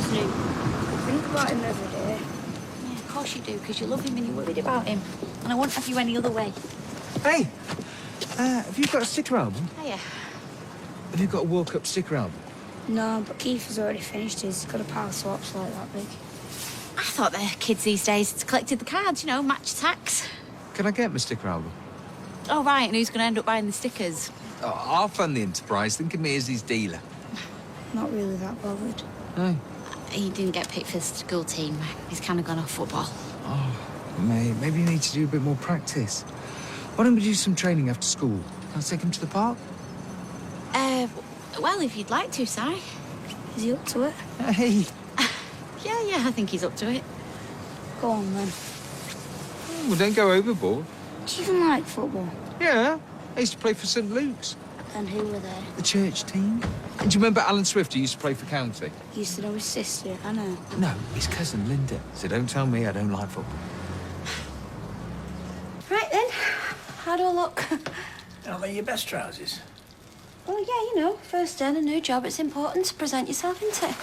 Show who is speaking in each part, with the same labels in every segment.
Speaker 1: Snoop. I think about him every day.
Speaker 2: Yeah, of course you do, because you love him and you're worried about him. And I wouldn't have you any other way.
Speaker 3: Hey, have you got a sticker album?
Speaker 2: Hiya.
Speaker 3: Have you got a walk-up sticker album?
Speaker 1: No, but Keith has already finished his. He's got a pile of swaps like that big.
Speaker 2: I thought the kids these days collected the cards, you know, match attacks.
Speaker 3: Can I get my sticker album?
Speaker 2: Oh, right, and who's going to end up buying the stickers?
Speaker 3: Oh, I'll fund the enterprise. Think of me as his dealer.
Speaker 1: Not really that bothered.
Speaker 3: No.
Speaker 2: He didn't get picked for the school team. He's kind of gone off football.
Speaker 3: Oh, mate, maybe you need to do a bit more practice. Why don't we do some training after school? Can I take him to the park?
Speaker 2: Well, if you'd like to, Si.
Speaker 1: Is he up to it?
Speaker 3: Hey.
Speaker 2: Yeah, I think he's up to it.
Speaker 1: Go on, then.
Speaker 3: Well, don't go overboard.
Speaker 1: Do you even like football?
Speaker 3: Yeah, I used to play for St Luke's.
Speaker 1: And who were they?
Speaker 3: The church team. And do you remember Alan Swift, who used to play for County?
Speaker 1: He used to know his sister, I know.
Speaker 3: No, his cousin Linda. So don't tell me I don't like football.
Speaker 1: Right, then. How do I look?
Speaker 4: Are they your best trousers?
Speaker 1: Well, yeah, you know, first day on a new job, it's important to present yourself, isn't it?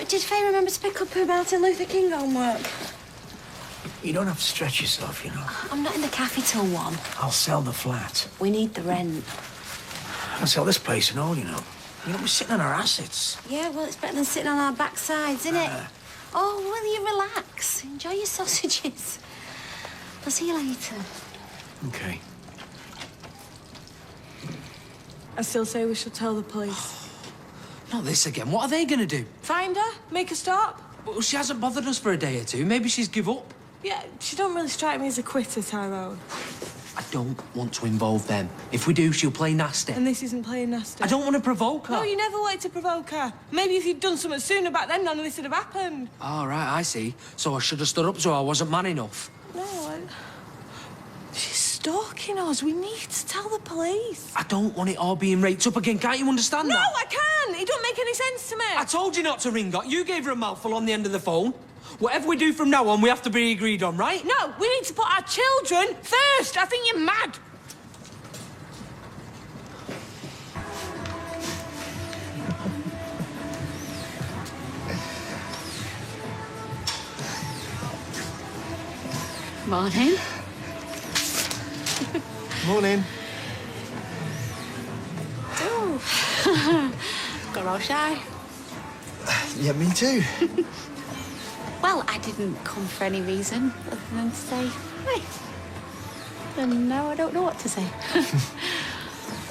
Speaker 1: Did Faye remember to pick up her Martin Luther King homework?
Speaker 4: You don't have to stretch yourself, you know.
Speaker 2: I'm not in the cafe till 1.
Speaker 4: I'll sell the flat.
Speaker 2: We need the rent.
Speaker 4: I'll sell this place and all, you know. You know, we're sitting on our assets.
Speaker 2: Yeah, well, it's better than sitting on our backsides, isn't it? Oh, will you relax? Enjoy your sausages. I'll see you later.
Speaker 4: Okay.
Speaker 5: I still say we should tell the police.
Speaker 6: Not this again. What are they going to do?
Speaker 5: Find her, make her stop.
Speaker 6: Well, she hasn't bothered us for a day or two. Maybe she's give up.
Speaker 5: Yeah, she don't really strike me as a quitter, Tyrone.
Speaker 6: I don't want to involve them. If we do, she'll play nasty.
Speaker 5: And this isn't playing nasty.
Speaker 6: I don't want to provoke her.
Speaker 5: No, you never wanted to provoke her. Maybe if you'd done something sooner back then, none of this would have happened.
Speaker 6: All right, I see. So I should have stood up to her. I wasn't man enough.
Speaker 5: No, she's stalking us. We need to tell the police.
Speaker 6: I don't want it all being raked up again. Can't you understand
Speaker 5: No,
Speaker 6: that?
Speaker 5: I can. It don't make any sense to me.
Speaker 6: I told you not to ring her. You gave her a mouthful on the end of the phone. Whatever we do from now on, we have to be agreed on, right?
Speaker 5: No, we need to put our children first. I think you're mad.
Speaker 2: Morning.
Speaker 7: Morning.
Speaker 2: Oh. Got all shy.
Speaker 7: Yeah, me too.
Speaker 2: Well, I didn't come for any reason other than to say hi. And now I don't know what to say.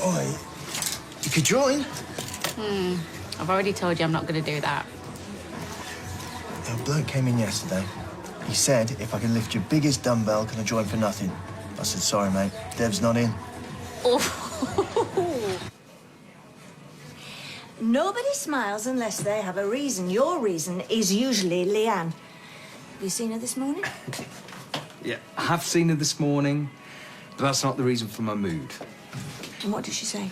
Speaker 7: Oi, you could join.
Speaker 2: I've already told you I'm not going to do that.
Speaker 7: A bloke came in yesterday. He said if I can lift your biggest dumbbell, can I join for nothing? I said, sorry, mate. Dev's not in.
Speaker 2: Oh.
Speaker 8: Nobody smiles unless they have a reason. Your reason is usually Leanne. Have you seen her this morning?
Speaker 3: Yeah, I have seen her this morning, but that's not the reason for my mood.
Speaker 8: And what did she say?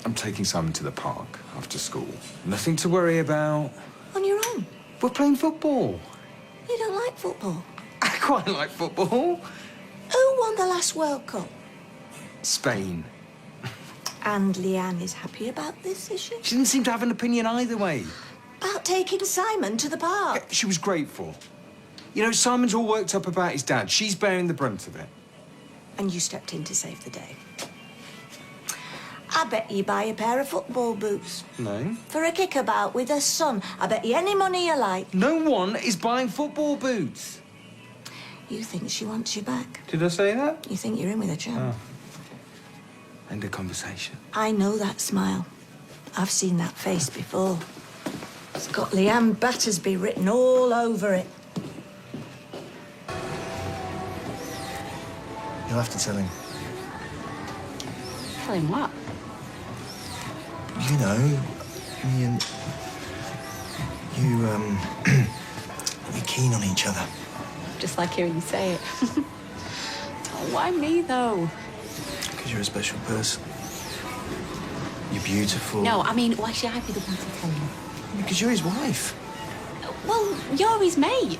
Speaker 3: I'm taking Simon to the park after school. Nothing to worry about.
Speaker 8: On your own?
Speaker 3: We're playing football.
Speaker 8: You don't like football?
Speaker 3: I quite like football.
Speaker 8: Who won the last World Cup?
Speaker 3: Spain.
Speaker 8: And Leanne is happy about this, is she?
Speaker 3: She didn't seem to have an opinion either way.
Speaker 8: About taking Simon to the park?
Speaker 3: She was grateful. You know, Simon's all worked up about his dad. She's bearing the brunt of it.
Speaker 8: And you stepped in to save the day. I bet you buy a pair of football boots.
Speaker 3: No.
Speaker 8: For a kickabout with her son. I bet you any money you like.
Speaker 3: No one is buying football boots.
Speaker 8: You think she wants you back?
Speaker 3: Did I say that?
Speaker 8: You think you're in with a chap?
Speaker 3: Oh. End of conversation.
Speaker 8: I know that smile. I've seen that face before. It's got Leanne Battersby written all over it.
Speaker 7: You'll have to tell him.
Speaker 2: Tell him what?
Speaker 7: You know, me and... We're keen on each other.
Speaker 2: Just like hearing you say it. Oh, why me, though?
Speaker 7: Because you're a special person. You're beautiful.
Speaker 2: No, I mean, why should I be the one to tell him?
Speaker 7: Because you're his wife.
Speaker 2: Well, you're his mate.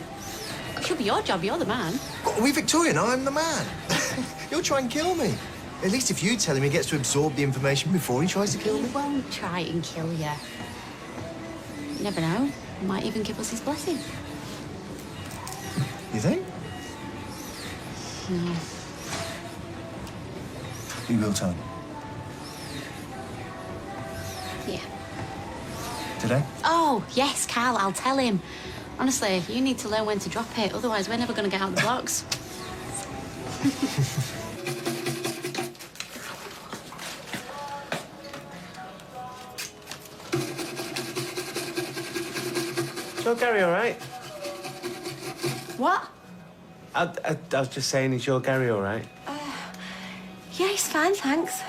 Speaker 2: It should be your job, you're the man.
Speaker 7: What, are we Victorian? I'm the man. He'll try and kill me. At least if you tell him, he gets to absorb the information before he tries to kill me.
Speaker 2: He won't try and kill you. You never know. Might even give us his blessing.
Speaker 7: You think?
Speaker 2: No.
Speaker 7: You will tell him.
Speaker 2: Yeah.
Speaker 7: Today?
Speaker 2: Oh, yes, Carl, I'll tell him. Honestly, you need to learn when to drop it, otherwise we're never going to get out of the blocks.
Speaker 9: Is your Gary all right?
Speaker 1: What?
Speaker 9: I was just saying, is your Gary all right?
Speaker 1: Yeah, he's fine, thanks.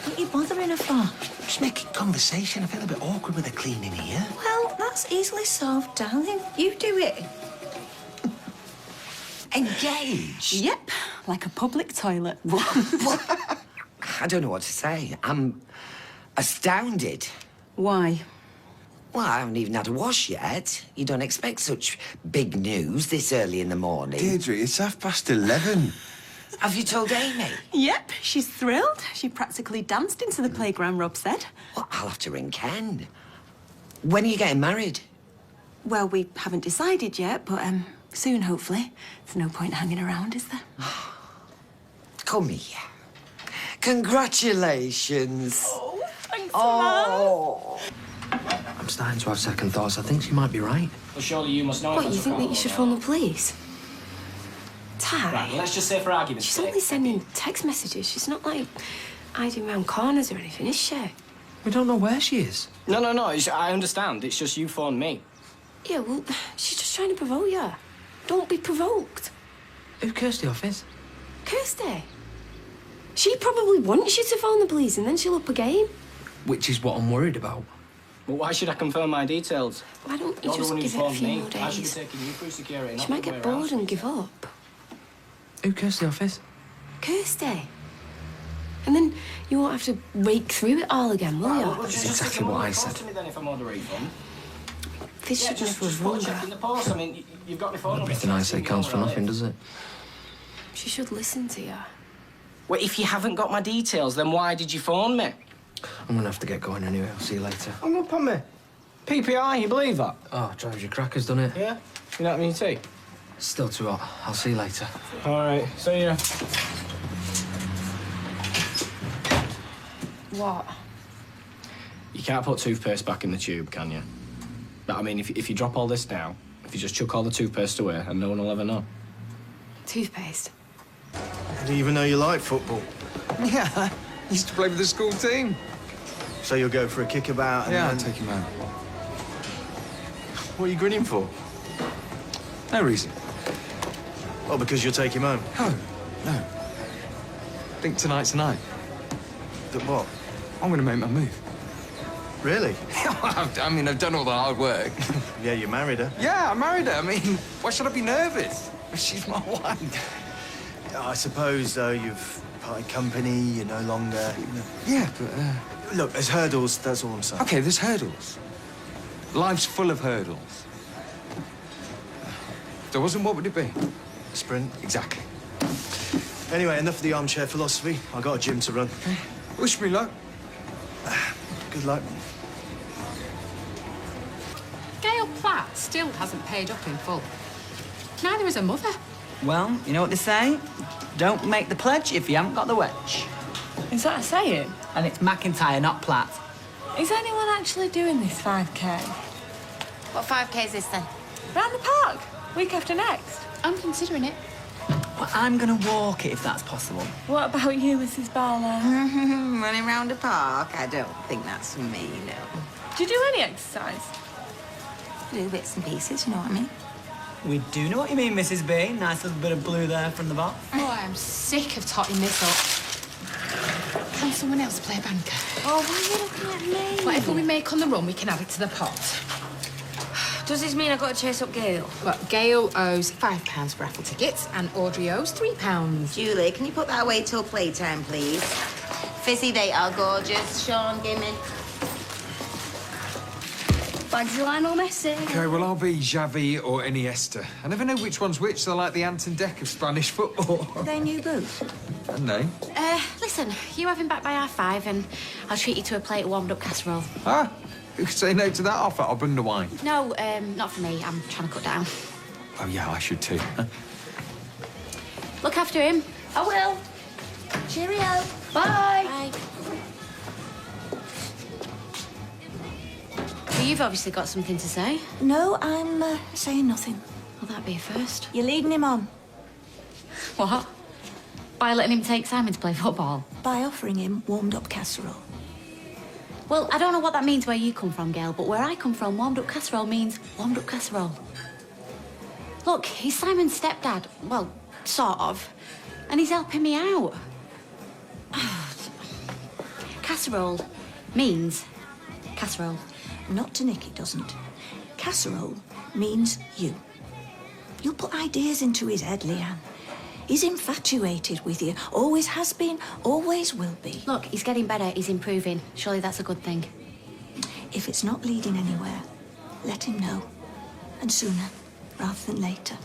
Speaker 8: What are you bothering her for?
Speaker 4: Just making conversation. I feel a bit awkward with the cleaning here.
Speaker 8: Well, that's easily solved, darling. You do it.
Speaker 4: Engaged?
Speaker 5: Yep, like a public toilet.
Speaker 10: I don't know what to say. I'm astounded.
Speaker 5: Why?
Speaker 10: Well, I haven't even had a wash yet. You don't expect such big news this early in the morning.
Speaker 7: Deirdre, it's 11:30.
Speaker 10: Have you told Amy?
Speaker 5: Yep, she's thrilled. She practically danced into the playground, Rob said.
Speaker 10: Well, I'll have to ring Ken. When are you getting married?
Speaker 5: Well, we haven't decided yet, but soon, hopefully. There's no point hanging around, is there?
Speaker 10: Come here. Congratulations.
Speaker 5: Oh, thanks,
Speaker 10: Oh.
Speaker 4: I'm starting to have second thoughts. I think she might be right.
Speaker 11: Well, surely you must know.
Speaker 1: What, you think that you should phone the police?
Speaker 11: Right,
Speaker 1: Ty,
Speaker 11: let's just say for argument's
Speaker 1: she's
Speaker 11: sake.
Speaker 1: only sending text messages. She's not, like, hiding around corners or anything, is she?
Speaker 4: We don't know where she is.
Speaker 11: No. I understand. It's just you phoned me.
Speaker 1: Yeah, well, she's just trying to provoke you. Don't be provoked.
Speaker 4: Who cursed the office?
Speaker 1: Kirsty. She probably wants you to phone the police and then she'll up a game.
Speaker 4: Which is what I'm worried about.
Speaker 11: Well, why should I confirm my details?
Speaker 1: Why don't you
Speaker 11: You're the
Speaker 1: just
Speaker 11: one who
Speaker 1: give it a
Speaker 11: phoned
Speaker 1: few
Speaker 11: me.
Speaker 1: more
Speaker 11: I should be
Speaker 1: days?
Speaker 11: taking you through security.
Speaker 1: She
Speaker 11: not
Speaker 1: might
Speaker 11: the
Speaker 1: get
Speaker 11: other way
Speaker 1: bored
Speaker 11: around.
Speaker 1: and give up.
Speaker 4: Who cursed the office?
Speaker 1: Kirsty. And then you won't have to rake through it all again, will you?
Speaker 11: Well,
Speaker 4: That's
Speaker 11: just
Speaker 4: exactly
Speaker 11: stick
Speaker 4: what
Speaker 11: them
Speaker 4: I
Speaker 11: on the
Speaker 4: said.
Speaker 11: post to me then if I'm on the refund.
Speaker 1: This
Speaker 11: Yeah,
Speaker 1: should
Speaker 11: just
Speaker 1: never have
Speaker 11: put a
Speaker 1: rung
Speaker 11: check
Speaker 1: her.
Speaker 11: in the post. I mean, you've got my phone number.
Speaker 4: Everything I say counts for nothing, does it?
Speaker 1: She should listen to you.
Speaker 11: Well, if you haven't got my details, then why did you phone me?
Speaker 4: I'm gonna have to get going anyway. I'll see you later.
Speaker 11: Hang up on me. PPI, you believe that?
Speaker 4: Oh, drives your crackers, done it?
Speaker 11: Yeah? You know what I mean, tea?
Speaker 4: Still too hot. I'll see you later.
Speaker 11: All right, see ya.
Speaker 1: What?
Speaker 11: You can't put toothpaste back in the tube, can you? But I mean, if you drop all this now, if you just chuck all the toothpaste away and no one will ever know.
Speaker 1: Toothpaste.
Speaker 7: I didn't even know you like football.
Speaker 3: Yeah, I used to play with the school team.
Speaker 7: So you'll go for a kickabout and
Speaker 3: Yeah,
Speaker 7: then...
Speaker 3: I'll take him out.
Speaker 7: What are you grinning for?
Speaker 3: No reason.
Speaker 7: Oh, because you'll take him home.
Speaker 3: No. I think tonight's the night.
Speaker 7: That what?
Speaker 3: I'm gonna make my move.
Speaker 7: Really?
Speaker 3: I mean, I've done all the hard work.
Speaker 7: Yeah, you married her.
Speaker 3: Yeah, I married her. I mean, why should I be nervous? She's my wife.
Speaker 7: I suppose, though, you've parted company, you're no longer...
Speaker 3: Yeah, but,
Speaker 7: Look, there's hurdles, that's all I'm saying.
Speaker 3: okay, there's hurdles. Life's full of hurdles. If there wasn't, what would it be?
Speaker 7: Sprint.
Speaker 3: Exactly.
Speaker 7: Anyway, enough of the armchair philosophy. I've got a gym to run.
Speaker 3: Wish me luck.
Speaker 7: Good luck.
Speaker 12: Gail Platt still hasn't paid up in full. Neither has her mother.
Speaker 13: Well, you know what they say? Don't make the pledge if you haven't got the wedge.
Speaker 5: Is that a saying?
Speaker 13: And it's McIntyre, not Platt.
Speaker 5: Is anyone actually doing this 5K?
Speaker 2: What 5K is this then?
Speaker 5: Round the park, week after next.
Speaker 12: I'm considering it.
Speaker 13: Well, I'm gonna walk it if that's possible.
Speaker 5: What about you, Mrs. Barlow?
Speaker 14: Running round the park? I don't think that's for me, no.
Speaker 5: Do you do any exercise?
Speaker 14: Do bits and pieces, you know what I mean?
Speaker 13: We do know what you mean, Mrs. B. Nice little bit of blue there from the box.
Speaker 12: Oh, I am sick of totting this up. Can someone else play banker?
Speaker 1: Oh, why are you looking at me?
Speaker 12: Whatever we make on the run, we can add it to the pot.
Speaker 1: Does this mean I've got to chase up Gail?
Speaker 12: Well, Gail owes £5 for raffle tickets and Audrey owes £3.
Speaker 14: Julie, can you put that away till playtime, please? Fizzy, they are gorgeous. Sean, gimme.
Speaker 1: Bugsy, Lionel, Messi.
Speaker 3: Okay, well, I'll be Xavi or Iniesta. I never know which one's which. They're like the Ant and Dec of Spanish football.
Speaker 8: Are they new boots?
Speaker 3: No.
Speaker 2: Listen, you have him back by 5:30 and I'll treat you to a plate of warmed-up casserole.
Speaker 3: Ah, you could say no to that offer. I'll bring the wine.
Speaker 2: No, not for me. I'm trying to cut down.
Speaker 3: Oh, yeah, I should too.
Speaker 2: Look after him.
Speaker 1: I will. Cheerio.
Speaker 2: Bye. Bye. Well, you've obviously got something to say.
Speaker 8: No, I'm saying nothing.
Speaker 2: Well, that'd be a first.
Speaker 8: You're leading him on
Speaker 2: What? By letting him take Simon to play football?
Speaker 8: by offering him warmed-up casserole.
Speaker 2: Well, I don't know what that means where you come from, Gail, but where I come from, warmed-up casserole means warmed-up casserole. Look, he's Simon's stepdad. Well, sort of. And he's helping me out. Casserole means casserole.
Speaker 8: Not to Nick, it doesn't. Casserole means you. You'll put ideas into his head, Leanne. He's infatuated with you. Always has been, always will be.
Speaker 2: Look, he's getting better. He's improving. Surely that's a good thing.
Speaker 8: If it's not leading anywhere, let him know. And sooner, rather than later.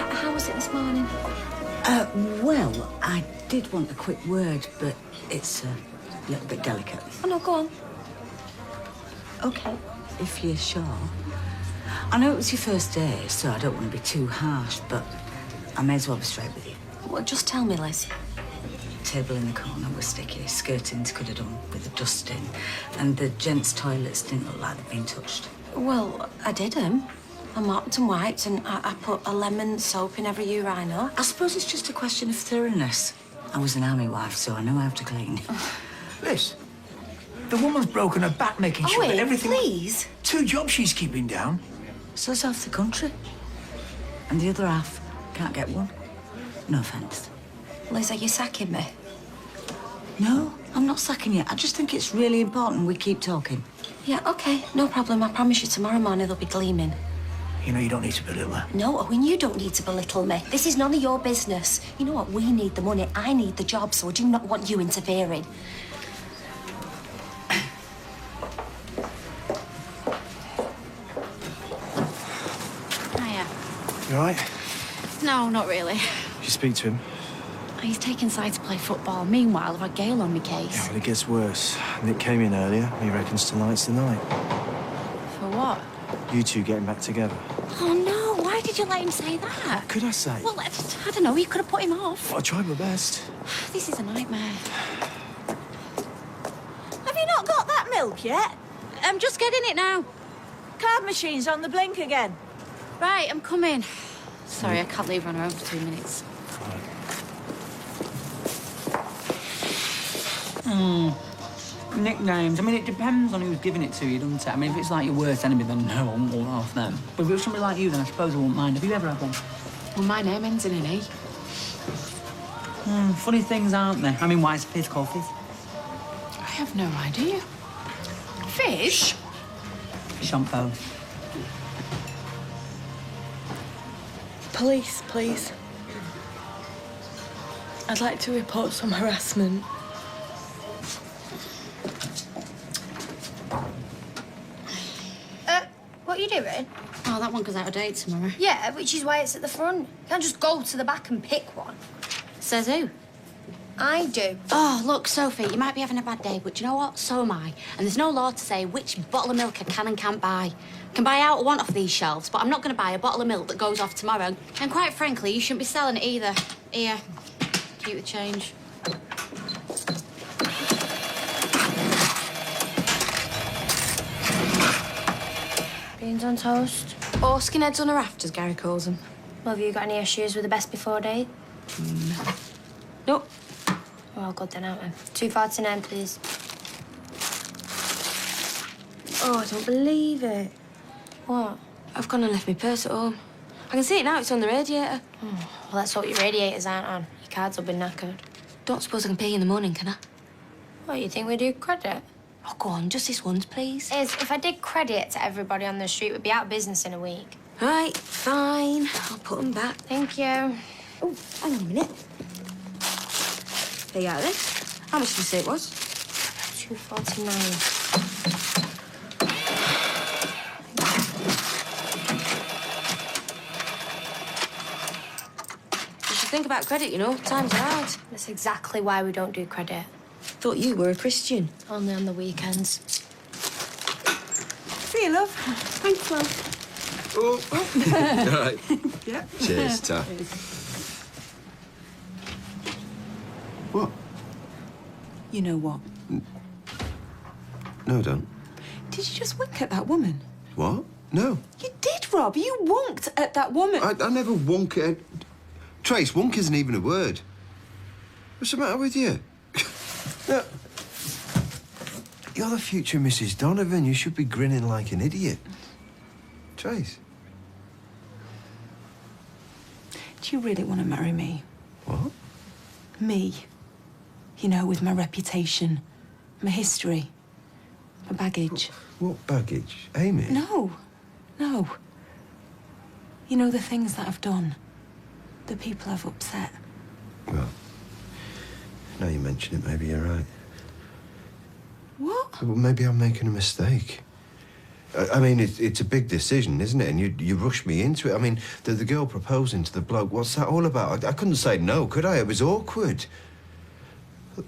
Speaker 1: How was it this morning?
Speaker 13: Well, I did want a quick word, but it's a little bit delicate.
Speaker 1: Oh, no, go on.
Speaker 13: OK, if you're sure. I know it was your first day, so I don't want to be too harsh, but I may as well be straight with you.
Speaker 1: Well, just tell me, Liz.
Speaker 13: Table in the corner was sticky, skirtings could have done with the dusting, and the gents' toilets didn't look like they'd been touched.
Speaker 1: Well, I did them. I mopped and wiped, and I put a lemon soap in every urinal.
Speaker 13: I suppose it's just a question of thoroughness. I was an army wife, so I know how to clean.
Speaker 4: Liz, the woman's broken her back making sure that everything...
Speaker 1: please.
Speaker 4: 2 jobs she's keeping down.
Speaker 13: So's half the country. And the other half can't get one. No offence.
Speaker 1: Liz, are you sacking me?
Speaker 13: No, I'm not sacking you. I just think it's really important we keep talking.
Speaker 1: Yeah, OK, no problem. I promise you tomorrow morning they'll be gleaming.
Speaker 4: You know you don't need to belittle her.
Speaker 1: No, Owen, you don't need to belittle me. This is none of your business. You know what? We need the money. I need the job, so I do not want you interfering.
Speaker 2: Hiya.
Speaker 7: You all right?
Speaker 2: No, not really.
Speaker 7: Did you speak to him?
Speaker 2: He's taken side to play football. Meanwhile, I've had Gail on my case.
Speaker 7: Yeah, well, it gets worse. Nick came in earlier. He reckons tonight's the night.
Speaker 2: For what?
Speaker 7: You two getting back together.
Speaker 2: Oh, no. Why did you let him say that?
Speaker 7: What could I say?
Speaker 2: Well, I don't know. You could have put him off.
Speaker 7: I tried my best.
Speaker 2: This is a nightmare.
Speaker 8: Have you not got that milk yet?
Speaker 2: I'm just getting it now.
Speaker 8: Card machine's on the blink again.
Speaker 2: Right, I'm coming. Sorry, I can't leave her on her own for 2 minutes.
Speaker 13: Nicknames. I mean, it depends on who's giving it to you, doesn't it? I mean, if it's like your worst enemy, then no, I won't go off them. But if it was somebody like you, then I suppose I won't mind. Have you ever had one?
Speaker 2: Well, my name ends in an E.
Speaker 13: Funny things, aren't they? I mean, why is Fizz called Fizz?
Speaker 12: I have no idea. Fish?
Speaker 13: Shampoo.
Speaker 5: Police, please. I'd like to report some harassment.
Speaker 1: What are you doing?
Speaker 2: Oh, that one goes out of date tomorrow.
Speaker 1: Yeah, which is why it's at the front. You can't just go to the back and pick one.
Speaker 2: Says who?
Speaker 1: I do.
Speaker 2: Oh, look, Sophie, you might be having a bad day, but do you know what? So am I. And there's no law to say which bottle of milk I can and can't buy. I can buy out I want off these shelves, but I'm not going to buy a bottle of milk that goes off tomorrow. And quite frankly, you shouldn't be selling it either. Here, keep the change.
Speaker 1: Beans on toast.
Speaker 2: Or skinheads on a raft, as Gary calls them.
Speaker 1: Well, have you got any issues with the best before date?
Speaker 2: No.
Speaker 1: Nope. We're all good then, aren't we? 249, please. Oh, I don't believe it. What?
Speaker 2: I've gone and left my purse at home. I can see it now, it's on the radiator.
Speaker 1: Oh, well, let's hope your radiators aren't on. Your cards will be knackered.
Speaker 2: Don't suppose I can pay you in the morning, can I?
Speaker 1: What, you think we do credit?
Speaker 2: Oh, go on, just this once, please.
Speaker 1: If I did credit to everybody on the street, we'd be out of business in a week.
Speaker 2: Right, fine. I'll put them back.
Speaker 1: Thank you. Oh, hang on a minute. There you are then. How much did you say it was? 249. Think about credit, you know. Times are hard.
Speaker 15: That's exactly why we don't do credit.
Speaker 1: Thought you were a Christian.
Speaker 15: Only on the weekends.
Speaker 5: See you, love.
Speaker 15: Thanks, love.
Speaker 16: Oh. All right.
Speaker 5: Yeah.
Speaker 16: Cheers, Ta. What?
Speaker 5: You know what?
Speaker 16: No, don't.
Speaker 5: Did you just wink at that woman?
Speaker 16: What? No.
Speaker 5: You did, Rob. You wonked at that woman.
Speaker 16: I never wonk at... Trace, wonk isn't even a word. What's the matter with you? No. You're the future Mrs. Donovan. You should be grinning like an idiot. Trace.
Speaker 5: Do you really want to marry me?
Speaker 16: What?
Speaker 5: Me. You know, with my reputation, my history, my baggage.
Speaker 16: What baggage? Amy?
Speaker 5: No. No. You know, the things that I've done. The people I've upset.
Speaker 16: Well, now you mention it, maybe you're right.
Speaker 5: What?
Speaker 16: Well, maybe I'm making a mistake. I mean, it's a big decision, isn't it? And you rushed me into it. I mean, the girl proposing to the bloke, what's that all about? I couldn't say no, could I? It was awkward.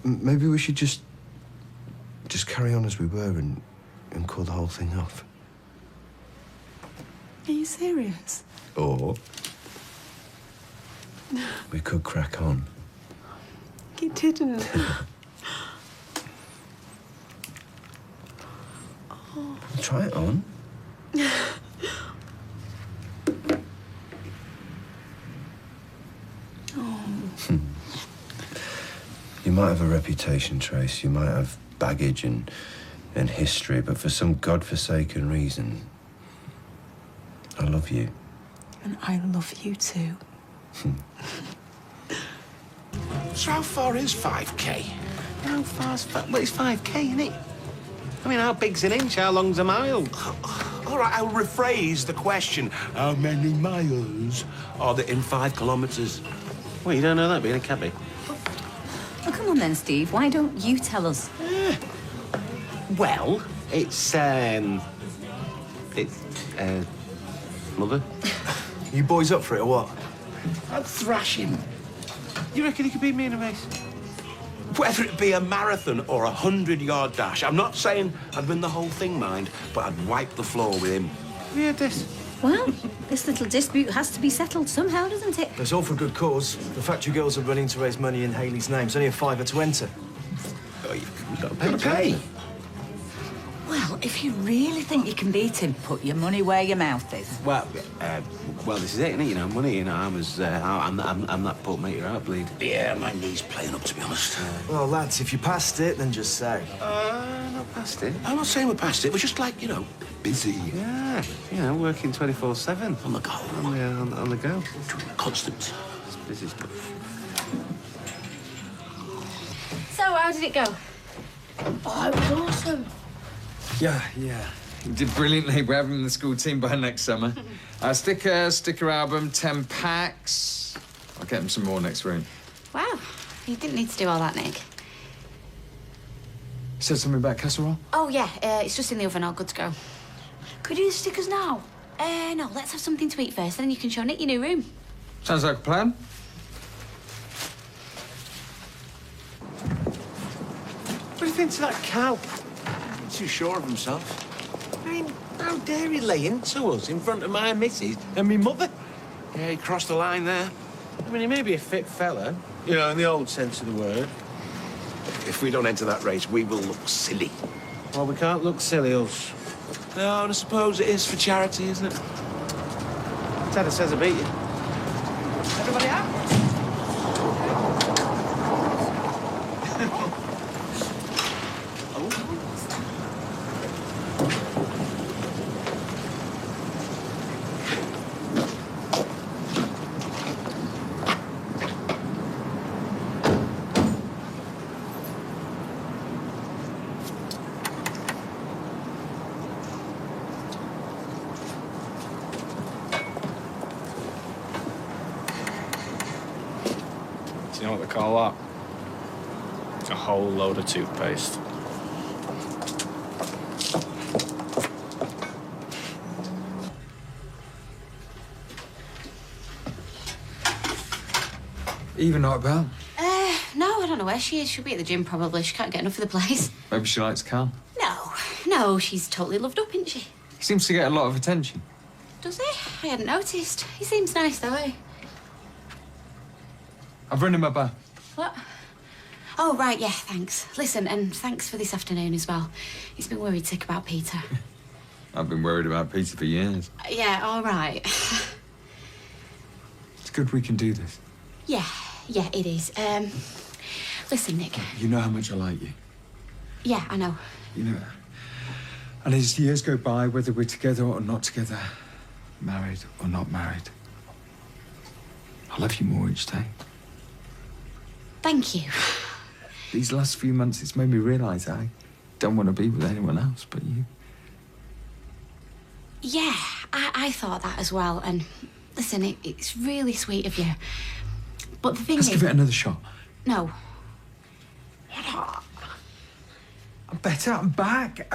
Speaker 16: Maybe we should just carry on as we were and call the whole thing off.
Speaker 5: Are you serious?
Speaker 16: Or we could crack on.
Speaker 5: You didn't.
Speaker 16: Try it on. You might have a reputation, Trace. You might have baggage and history, but for some godforsaken reason, I love you.
Speaker 5: And I love you too.
Speaker 4: So how far is 5K?
Speaker 9: How far's... Well, it's 5K, isn't it? I mean, how big's an inch? How long's a mile?
Speaker 4: All right, I'll rephrase the question. How many miles are there in 5 kilometres?
Speaker 9: Well, you don't know that, being a cabbie.
Speaker 13: Oh, come on then, Steve. Why don't you tell us?
Speaker 9: Well, it's, Mother?
Speaker 7: You boys up for it or what?
Speaker 4: I'd thrash him.
Speaker 9: You reckon he could beat me in a race?
Speaker 4: Whether it be a marathon or a 100-yard dash, I'm not saying I'd win the whole thing, mind, but I'd wipe the floor with him.
Speaker 9: Yeah, this.
Speaker 2: Well, this little dispute has to be settled somehow, doesn't it?
Speaker 7: It's all for a good cause. The factory girls are running to raise money in Hayley's name. It's only a £5 to enter.
Speaker 4: Oh, you've got to pay.
Speaker 13: Well, if you really think you can beat him, put your money where your mouth is.
Speaker 9: Well, this is it, isn't it? You know, money, you know, I'm that poor mate you're out, bleed.
Speaker 4: Yeah, my knee's playing up, to be honest.
Speaker 7: Well, lads, if you passed it, then just say.
Speaker 9: Not past it.
Speaker 4: I'm not saying we're past it. We're just like, you know, busy.
Speaker 9: Yeah, you know, working 24/7.
Speaker 4: On the go.
Speaker 9: On the go.
Speaker 4: Constant.
Speaker 9: It's busy stuff.
Speaker 15: So, how did it go? Oh, it was awesome.
Speaker 3: Yeah. You did brilliantly. We're having the school team by next summer. Sticker album, 10 packs. I'll get them some more next week.
Speaker 2: Wow, you didn't need to do all that, Nick.
Speaker 3: Said something about casserole?
Speaker 2: Oh, yeah, it's just in the oven, all good to go. Could we do the stickers now? No, let's have something to eat first, then you can show Nick your new room.
Speaker 3: Sounds like a plan.
Speaker 9: What do you think to that cow?
Speaker 4: Not too sure of himself. I mean, how dare he lay into us in front of my missus and me mother? Yeah, he crossed the line there.
Speaker 9: I mean, he may be a fit fella, you know, in the old sense of the word.
Speaker 4: If we don't enter that race, we will look silly.
Speaker 9: Well, we can't look silly, us.
Speaker 4: No, and I suppose it is for charity, isn't it?
Speaker 9: Tada says I beat you.
Speaker 5: Everybody out?
Speaker 11: know what they call that? A whole load of toothpaste.
Speaker 3: Even not about.
Speaker 2: No, I don't know where she is. She'll be at the gym probably. She can't get enough of the place.
Speaker 3: Maybe she likes Carl.
Speaker 2: No, she's totally loved up, isn't she?
Speaker 3: He seems to get a lot of attention.
Speaker 2: Does he? I hadn't noticed. He seems nice though, eh?
Speaker 3: I've run him a bath.
Speaker 2: What? Oh, right, yeah, thanks. Listen, and thanks for this afternoon as well. He's been worried sick about Peter.
Speaker 3: I've been worried about Peter for years.
Speaker 2: Yeah, all right.
Speaker 3: It's good we can do this.
Speaker 2: Yeah, it is. Listen, Nick.
Speaker 3: You know how much I like you.
Speaker 2: Yeah, I know.
Speaker 3: You know. And as years go by, whether we're together or not together, married or not married, I love you more each day.
Speaker 2: Thank you.
Speaker 3: These last few months, it's made me realise I don't want to be with anyone else but you.
Speaker 2: Yeah, I thought that as well. And listen, it's really sweet of you. But the thing
Speaker 3: Let's
Speaker 2: is...
Speaker 3: give it another shot.
Speaker 2: No.
Speaker 3: I'm better, I'm back.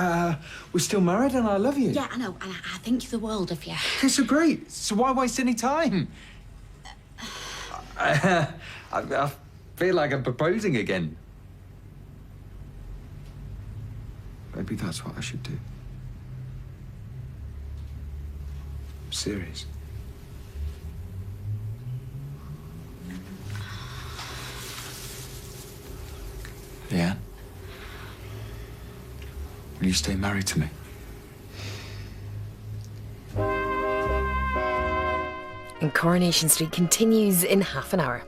Speaker 3: We're still married and I love you.
Speaker 2: Yeah, I know, and I think the world of you.
Speaker 3: Okay, so great. So why waste any time? I feel like I'm proposing again. Maybe that's what I should do. I'm serious. Yeah? Will you stay married to me?
Speaker 17: And Coronation Street continues in half an hour.